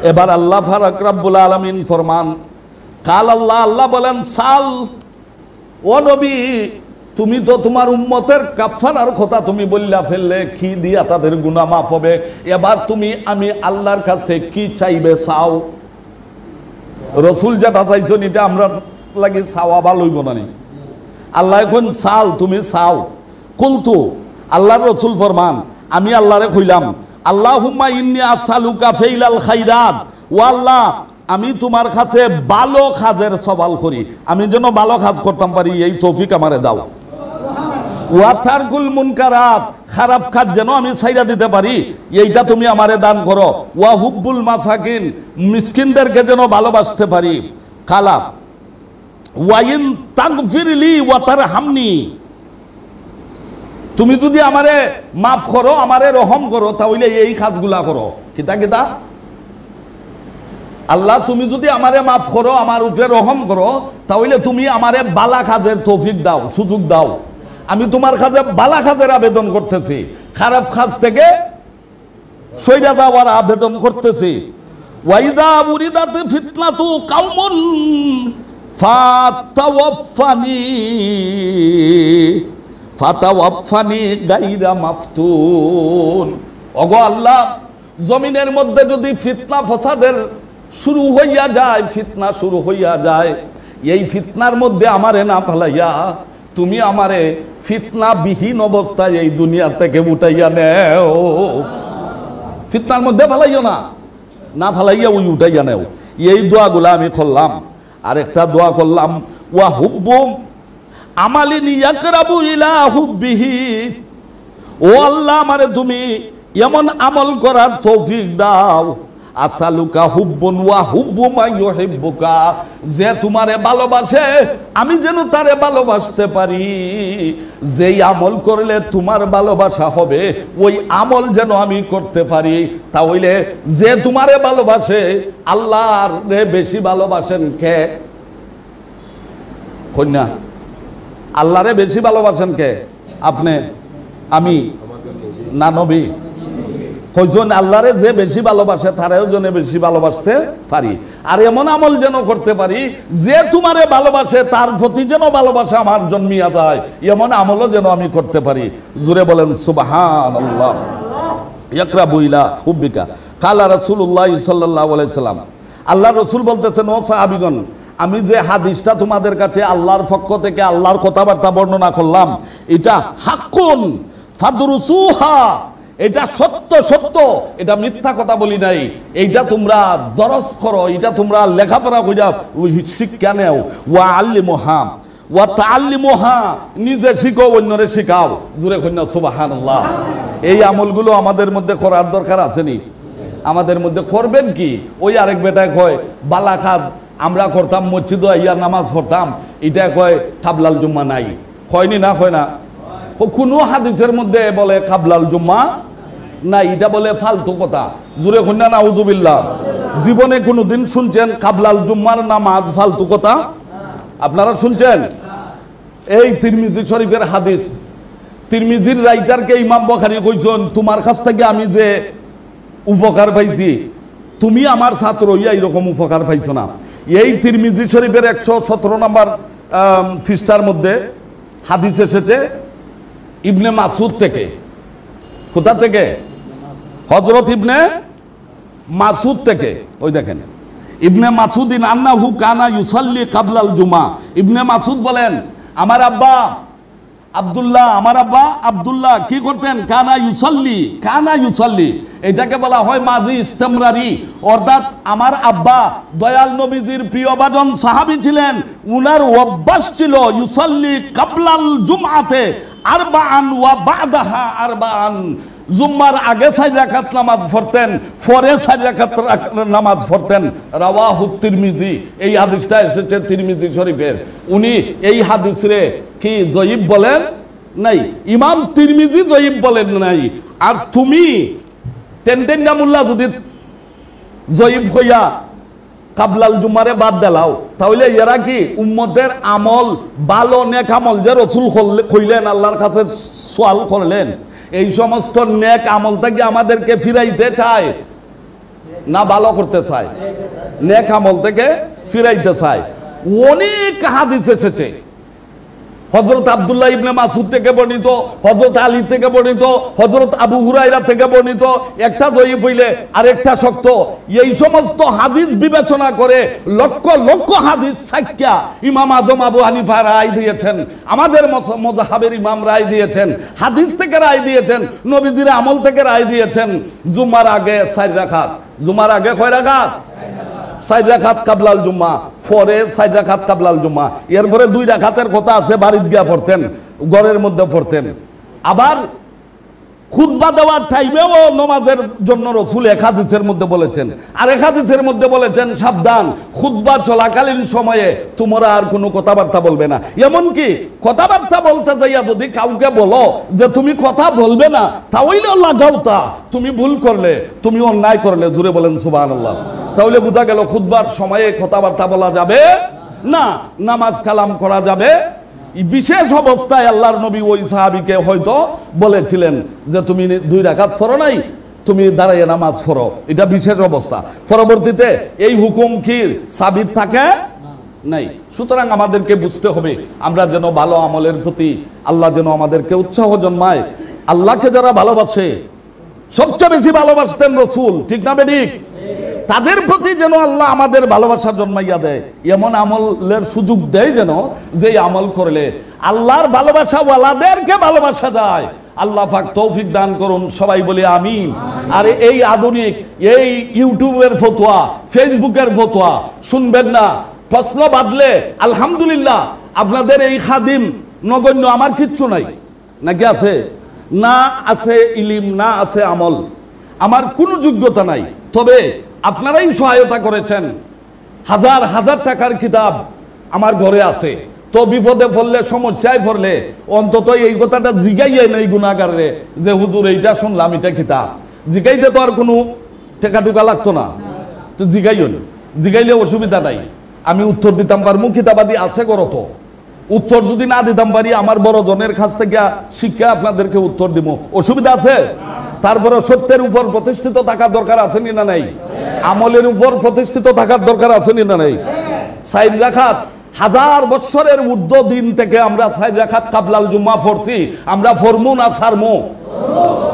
এবার আল্লাহ ফারাক রাব্বুল আলামিন ফরমান, কাল আল্লাহ বলেন, সাল ও নবী, তুমি তো তোমার উম্মতের কাফারার কথা তুমি বললা ফেললে, কি দিয়া তাদের গুনাহ মাফ হবে? এবার তুমি আমি আল্লাহর কাছে কি চাইবে চাও। রসুল যেটা চাইছেন এটা আমরা লাগি চাওয়া ভালো হইব না। আল্লাহ এখন চাও, তুমি চাও। কুলতু, আল্লাহর রসুল ফরমান, আমি আল্লাহরে কইলাম, আল্লাহুম্মা ইন্নী আসআলুকা ফাইলাল খাইরাত, ও আল্লাহ আমি তোমার কাছে ভালো কাজের সওয়াল করি, আমি যেন ভালো কাজ করতাম পারি এই তৌফিক আমারে দাও। ওয়া তারকুল মুনকারাত, খারাপ কাজ যেন আমি ছাইরা দিতে পারি এইটা তুমি আমারে দান করো। ওয়া হুব্বুল মাসাকিন, মিসকিনদেরকে যেন ভালোবাসতে পারি। কালা ওয়া ইন তাগফিরলি ওয়া তারহামনি, তুমি যদি আমারে মাফ করো, আমারে রহম করো, তাহলে এই কাজগুলা করো। কিতা কিতা? আল্লাহ তুমি যদি আমারে মাফ করো, আমার উপরে রহম করো, তাহলে তুমি আমারে বালা কাজের তৌফিক দাও, সুযোগ দাও। আমি তোমার কাছে বালা কাজের আবেদন করতেছি, খারাপ কাজ থেকে সইরা যাওয়ার আবেদন করতেছি। ওয়াইদা মুরিদাত ফিতনাতু কাউমুন ফাতাওয়াফানি গায়রা মাফতুন। ওগো আল্লাহ, জমিনের মধ্যে যদি ফিতনা ফসাদের শুরু হইয়া যায়, ফিতনা শুরু হইয়া যায়, এই ফিতনার মধ্যে আমারে না ফেলাইয়া তুমি আমারে ফিতনা বিহীন অবস্থায় এই দুনিয়া থেকে উঠাইয়া নেও। ফিতনার মধ্যে ফেলাইও না, না ফেলাইয়া ওই উঠাইয়া নেও। এই দোয়াগুলা আমি করলাম। আর একটা দোয়া করলাম, ওয়া হুব্বু আমালিন ইয়াকরাবু ইলা হুব্বিহি, ও আল্লাহ আমারে তুমি এমন আমল করার তৌফিক দাও, আসালুকা হুব্বুন ওয়া হুব্বু মা ইউহিব্বুকা, যে তোমারে ভালোবাসে আমি যেন তারে ভালোবাসতে পারি। যেই আমল করলে তোমার ভালোবাসা হবে ওই আমল যেন আমি করতে পারি। তাহলে যে তোমারে ভালোবাসে, আল্লাহর বেশি ভালোবাসেন কে? কন্যা, আল্লাহরে বেশি ভালোবাসেন কে? আপনি, আমি, না নবী? কয়জন আল্লাহরে যে বেশি ভালোবাসে তারাও যেন বেশি ভালোবাসতে পারি। আর এমন আমল যেন করতে পারি যে তোমারে ভালোবাসে তার প্রতি যেন ভালোবাসা আমার জন্মিয়া যায়, এমন আমলও যেন আমি করতে পারি। জোরে বলেন সুবহানাল্লাহ। ইয়াকরাবু ইলা হুব্বিকা কালা রাসূলুল্লাহ সাল্লাল্লাহু আলাইহি সাল্লাম, আল্লাহ রসুল বলতেছেন, ও সাহাবীগণ, আমি যে হাদিসটা তোমাদের কাছে আল্লাহর পক্ষ থেকে আল্লাহর কথাবার্তা বর্ণনা করলাম, এটা হাক্কুন ফাদরুসুহা, এটা সত্য সত্য, এটা মিথ্যা কথা বলি নাই। এইটা তোমরা দরস করো, এটা তোমরা লেখাপড়া কইরা শিক্ষা নেও। ওয়া আল্লিমুহা ওয়া তাআল্লিমুহা, নিজে শিখো অন্যরে শিখাও। জোরে কইনা সুবহানাল্লাহ। এই আমলগুলো আমাদের মধ্যে করার দরকার আছে নি? আমাদের মধ্যে করবেন কি? ওই আরেক বেটায় কয় বালা কাজ আমরা করতাম, মসজিদে আইয়া নামাজ পড়তাম, এটা কয় কাবলাল জুম্মা নাই। কয়নি না? কয় না? কোনো হাদিসের মধ্যে বলে কাবলাল জুম্মা নাই, এটা বলে ফালতু কথা। জুরে কন্যা নাউজুবিল্লাহ। জীবনে কোনোদিন শুনছেন কাবলাল জুম্মার নামাজ ফালতু কথা? আপনারা শুনছেন? এই তিরমিজি শরীফের হাদিস, তিরমিজির রাইটারকে ইমাম বুখারী কইছেন, তোমার কাছ থেকে আমি যে উপকার পাইছি, তুমি আমার ছাত্র হইয়া এরকম উপকার পাইছো না। এই তিরমিজি শরীফের 117 নম্বর পৃষ্ঠার মধ্যে হাদিস এসেছে ইবনে মাসুদ থেকে। কোথা থেকে? হযরত ইবনে মাসুদ থেকে। ওই দেখেন, ইবনে মাসুদিন আন্নাহু কানা ইউসাল্লি কাবলাল জুমা। ইবনে মাসুদ বলেন, আমার আব্বা আব্দুল্লাহ কি করতেন? কানা ইউসাল্লি, এটাকে বলা হয় মাজি ইস্তেমরারি, অর্থাৎ আমার আব্বা দয়াল নবীজির প্রিয়ভাজন সাহাবী ছিলেন, উনার অভ্যাস ছিল ইউসাল্লি কাবলাল জুমআতে আরবাআন ওয়া বা'দাহা আরবাআন, জুম্মার আগে 4 রাকাত নামাজ পড়তেন, পরে 4 রাকাত নামাজ পড়তেন। রাওয়াহু তিরমিজি, এই হাদিসটা এসেছে তিরমিজি শরীফের। উনি এই হাদিসরে কি জয়ীফ বলেন নাই, ইমাম তিরমিজি জয়ীফ বলেন নাই। আর তুমি টেনটেন্ডা মোল্লা যদি জয়ীফ হইয়া কাবলাল জুম্মারে বাদ দিলাও, তাহলে এরা কি উম্মতের আমল ভালো নেক আমল যে রসুল কইলেন আল্লাহর কাছে সওয়াল করলেন, এই সমস্ত নেক আমল থেকে আমাদেরকে ফিরাইতে চায় না ভালো করতে চায়? নেক আমল থেকে ফিরাইতে চায়। অনেক হাদিস এসেছে, হযরত আব্দুল্লাহ ইবনে মাসউদ থেকে বর্ণিত, হযরত আলী থেকে বর্ণিত, হযরত আবু হুরায়রা থেকে বর্ণিত, একটা জয়ীফ হইলে আরেকটা শক্ত। এই সমস্ত হাদিস বিবেচনা করে লক্ষ লক্ষ হাদিস সাক্ষ্য ইমাম আজম আবু হানিফা রায় দিয়েছেন, আমাদের মাযহাবের ইমাম রায় দিয়েছেন, হাদিস থেকে রায় দিয়েছেন, নবীজির আমল থেকে রায় দিয়েছেন। জুমার আগে 4 রাকাত, জুমার আগে কয় রাকাত? 4 রাকাত কাবলাল জুম্মা, পরে 4 রাকাত কাবলাল জুম্মা, এরপরে 2 রাকাতের কথা আছে বাড়িতে গিয়া পড়তেন, ঘরের মধ্যে পড়তেন। আবার খুতবা দেওয়ার টাইমেও নামাজের জন্য রাসূল এক হাদিসের মধ্যে বলেছেন, আর এক হাদিসের মধ্যে বলেছেন সাবধান, খুতবা চলাকালীন সময়ে তোমরা আর কোনো কথাবার্তা বলবে না। এমনকি কথাবার্তা বলতে যাইয়া যদি কাউকে বলো যে তুমি কথা বলবে না, তাহলে লাগাওতা, তুমি ভুল করলে, তুমি অন্যায় করলে, জুড়ে বলেন সুবহানাল্লাহ। তাহলে বোঝা গেল খুতবার সময়ে কথাবার্তা বলা যাবে না, নামাজ কালাম করা যাবে। বিশেষ অবস্থায় আল্লাহর নবী ওই সাহাবীকে হয়তো বলেছিলেন যে তুমি 2 রাকাত পড়ো নাই, তুমি দাঁড়াইয়া নামাজ পড়ো, এটা বিশেষ অবস্থা। পরবর্তীতে এই হুকুম কি সাবিত থাকে নাই। সুতরাং আমাদেরকে বুঝতে হবে আমরা যেন ভালো আমলের প্রতি আল্লাহ যেন আমাদেরকে উৎসাহ জন্মায়। আল্লাহকে যারা ভালোবাসে, সবচেয়ে বেশি ভালোবাসতেন রাসূল, ঠিক না বেঠিক? তাদের প্রতি যেন আল্লাহ আমাদের ভালোবাসা জন্মাইয়া দেয়, এমন আমলের সুযোগ দেয় যেন যে আমল করলে আল্লাহর ভালোবাসা ওয়ালাদেরকে ভালোবাসা যায়। আল্লাহ পাক তৌফিক দান করুন, সবাই বলি আমিন। আর এই আধুনিক এই ইউটিউবের ফতোয়া, ফেসবুকের ফতোয়া শুনবেন না, প্রশ্ন বাদলে আলহামদুলিল্লাহ আপনাদের এই খাদিম নগণ্য, আমার কিচ্ছু নাই, নাকি আছে? না আছে ইলিম, না আছে আমল, আমার কোনো যোগ্যতা নাই, তবে আপনারাই সহায়তা করেছেন। হাজার হাজার টাকার কিতাব আমার ঘরে আছে, তো বিপদে পড়লে, সমস্যায় পড়লে অন্তত এই কথাটা জিগাইয়ে নেই গুনাহগারে যে হুজুর এইটা শুনলাম, এটা কিতাব। জিগাইতে তো আর কোনো টাকা টুকা লাগতো না, তো জিগাইও না, জিগাইলে অসুবিধা নাই, আমি উত্তর দিতাম পারমু, কিতাবাদি আছে করো। তো উত্তর যদি না দিতাম পারি, আমার বড় জনের কাছ থেকে শিক্ষা আপনাদেরকে উত্তর দিব, অসুবিধা আছে? তারপরে সত্যের উপর প্রতিষ্ঠিত থাকার দরকার আছে না নাই? আমলের উপর প্রতিষ্ঠিত থাকার দরকার আছে না নাই? 4 রাকাত, 1000 বছরের ঊর্ধ্ব দিন থেকে আমরা 4 রাকাত কাবলাল জুম্মা পড়ছি, আমরা ফরমু না ছাড়মু?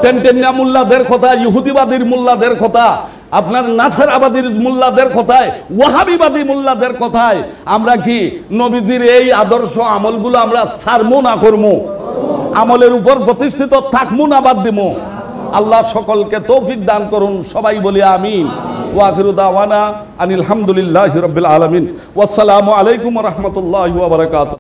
টেনটেনিয়া মুল্লাদের কথা, ইহুদিবাদীর মুল্লাদের কথা, আপনার নাসারাবাদীর মুল্লাদের কথায়, ওয়াহাবিবাদী মুল্লাদের কথায় আমরা কি নবীজির এই আদর্শ আমলগুলো আমরা ছাড়মু না করমু? আমলের উপর প্রতিষ্ঠিত থাকমু না বাদ দিমু? আল্লাহ সকলকে তৌফিক দান করুন, সবাই বলি আমিন। ওয়া আখিরু দাওয়ানা আনিল হামদুলিল্লাহি রাব্বিল আলামিন। ওয়াসসালামু আলাইকুম ওয়া রাহমাতুল্লাহি ওয়া বারাকাতুহু।